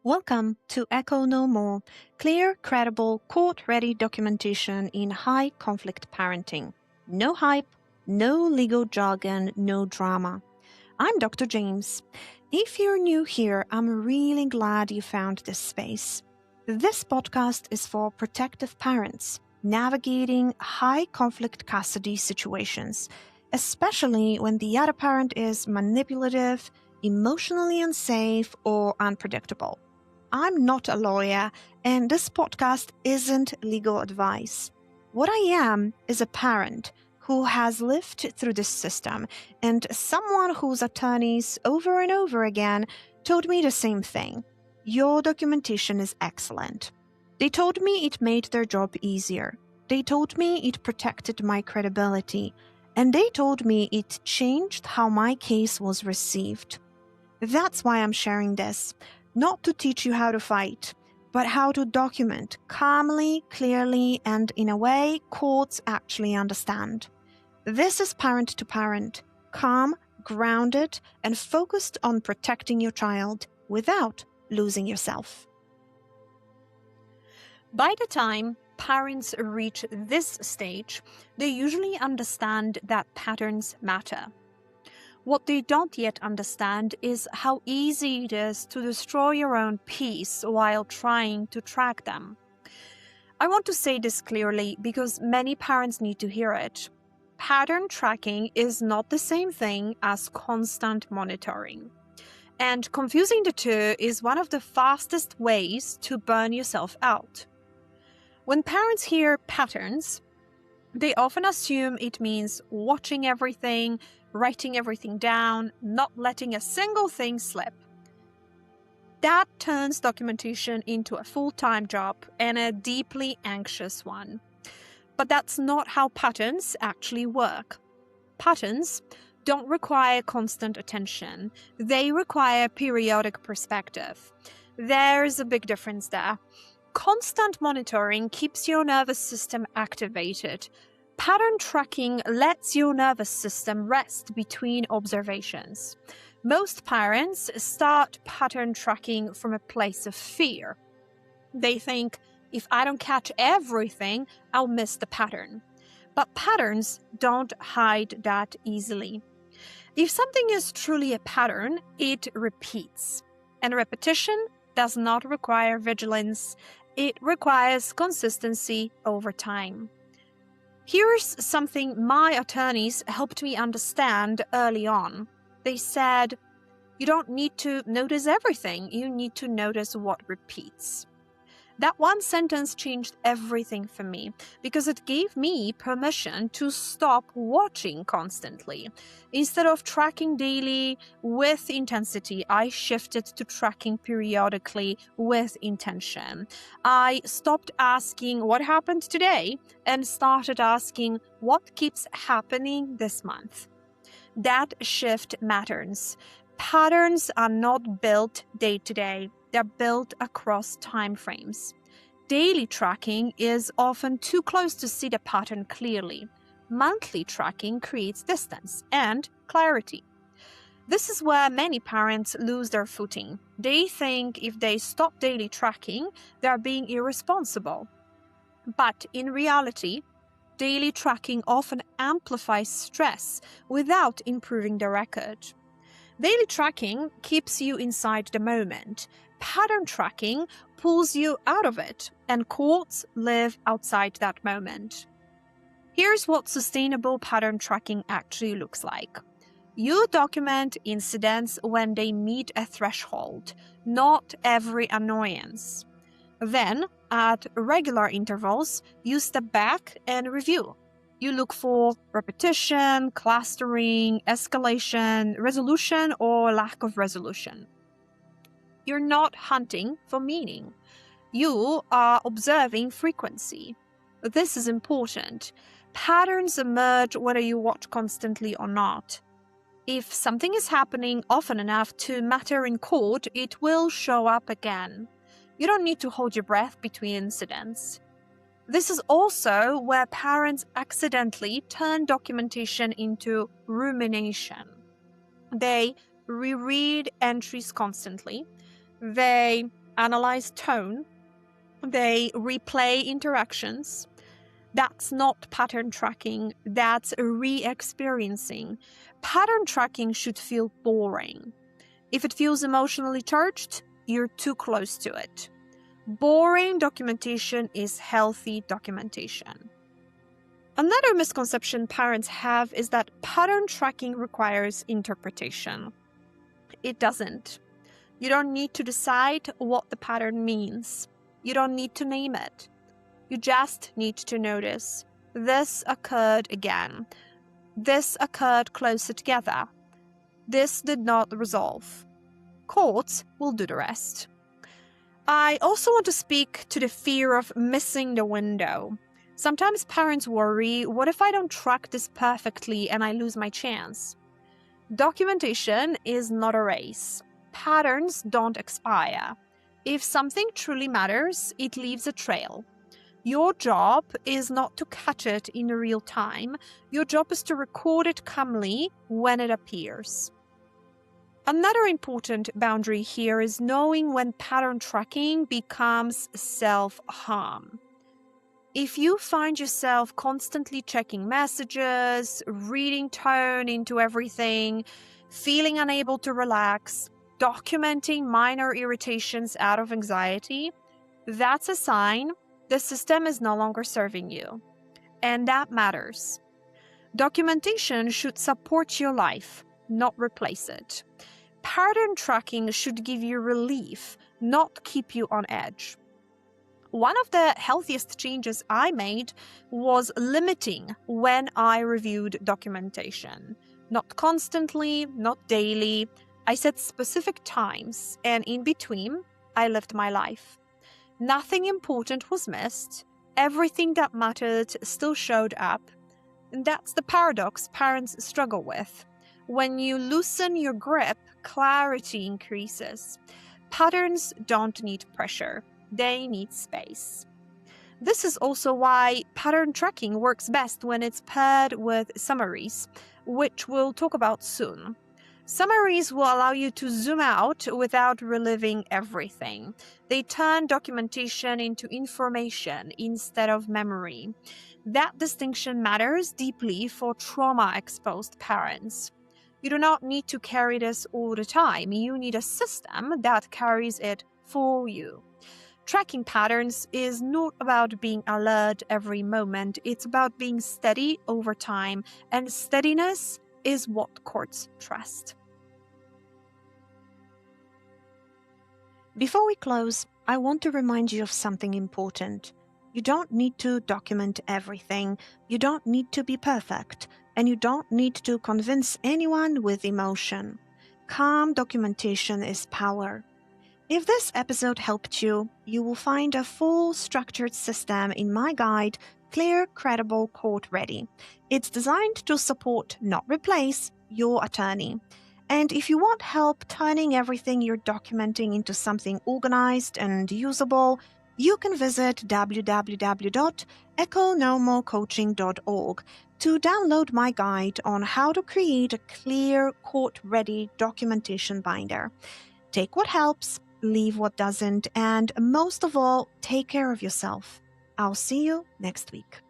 Welcome to Echo No More, clear, credible, court-ready documentation in high-conflict parenting. No hype, no legal jargon, no drama. I'm Dr. James. If you're new here, I'm really glad you found this space. This podcast is for protective parents navigating high-conflict custody situations, especially when the other parent is manipulative, emotionally unsafe, or unpredictable. I'm not a lawyer, and this podcast isn't legal advice. What I am is a parent who has lived through this system, and someone whose attorneys over and over again told me the same thing. Your documentation is excellent. They told me it made their job easier. They told me it protected my credibility. And they told me it changed how my case was received. That's why I'm sharing this. Not to teach you how to fight, but how to document calmly, clearly, and in a way courts actually understand. This is parent to parent, calm, grounded, and focused on protecting your child without losing yourself. By the time parents reach this stage, they usually understand that patterns matter. What they don't yet understand is how easy it is to destroy your own peace while trying to track them. I want to say this clearly because many parents need to hear it. Pattern tracking is not the same thing as constant monitoring. And confusing the two is one of the fastest ways to burn yourself out. When parents hear patterns, they often assume it means watching everything, writing everything down, not letting a single thing slip. That turns documentation into a full-time job and a deeply anxious one. But that's not how patterns actually work. Patterns don't require constant attention. They require periodic perspective. There's a big difference there. Constant monitoring keeps your nervous system activated. Pattern tracking lets your nervous system rest between observations. Most parents start pattern tracking from a place of fear. They think, if I don't catch everything, I'll miss the pattern. But patterns don't hide that easily. If something is truly a pattern, it repeats. And repetition does not require vigilance. It requires consistency over time. Here's something my attorneys helped me understand early on. They said, you don't need to notice everything, you need to notice what repeats. That one sentence changed everything for me because it gave me permission to stop watching constantly. Instead of tracking daily with intensity, I shifted to tracking periodically with intention. I stopped asking what happened today and started asking what keeps happening this month. That shift matters. Patterns are not built day to day. They're built across time frames. Daily tracking is often too close to see the pattern clearly. Monthly tracking creates distance and clarity. This is where many parents lose their footing. They think if they stop daily tracking, they're being irresponsible. But in reality, daily tracking often amplifies stress without improving the record. Daily tracking keeps you inside the moment. Pattern tracking pulls you out of it, and courts live outside that moment. Here's what sustainable pattern tracking actually looks like. You document incidents when they meet a threshold, not every annoyance. Then, at regular intervals, you step back and review. You look for repetition, clustering, escalation, resolution, or lack of resolution. You're not hunting for meaning. You are observing frequency. This is important. Patterns emerge whether you watch constantly or not. If something is happening often enough to matter in court, it will show up again. You don't need to hold your breath between incidents. This is also where parents accidentally turn documentation into rumination. They reread entries constantly. They analyze tone, they replay interactions. That's not pattern tracking, that's re-experiencing. Pattern tracking should feel boring. If it feels emotionally charged, you're too close to it. Boring documentation is healthy documentation. Another misconception parents have is that pattern tracking requires interpretation. It doesn't. You don't need to decide what the pattern means. You don't need to name it. You just need to notice. This occurred again. This occurred closer together. This did not resolve. Courts will do the rest. I also want to speak to the fear of missing the window. Sometimes parents worry, what if I don't track this perfectly and I lose my chance? Documentation is not a race. Patterns don't expire. If something truly matters, it leaves a trail. Your job is not to catch it in real time. Your job is to record it calmly when it appears. Another important boundary here is knowing when pattern tracking becomes self-harm. If you find yourself constantly checking messages, reading tone into everything, feeling unable to relax, documenting minor irritations out of anxiety, that's a sign the system is no longer serving you. And that matters. Documentation should support your life, not replace it. Pattern tracking should give you relief, not keep you on edge. One of the healthiest changes I made was limiting when I reviewed documentation. Not constantly, not daily. I set specific times, and in between, I lived my life. Nothing important was missed. Everything that mattered still showed up. And that's the paradox parents struggle with. When you loosen your grip, clarity increases. Patterns don't need pressure. They need space. This is also why pattern tracking works best when it's paired with summaries, which we'll talk about soon. Summaries will allow you to zoom out without reliving everything. They turn documentation into information instead of memory. That distinction matters deeply for trauma-exposed parents. You do not need to carry this all the time. You need a system that carries it for you. Tracking patterns is not about being alert every moment. It's about being steady over time, and steadiness is what courts trust. Before we close, I want to remind you of something important. You don't need to document everything. You don't need to be perfect, and you don't need to convince anyone with emotion. Calm documentation is power. If this episode helped you, you will find a full structured system in my guide, Clear, Credible, Court Ready. It's designed to support, not replace, your attorney. And if you want help turning everything you're documenting into something organized and usable, you can visit www.economocoaching.org to download my guide on how to create a clear, court-ready documentation binder. Take what helps, leave what doesn't, and most of all, take care of yourself. I'll see you next week.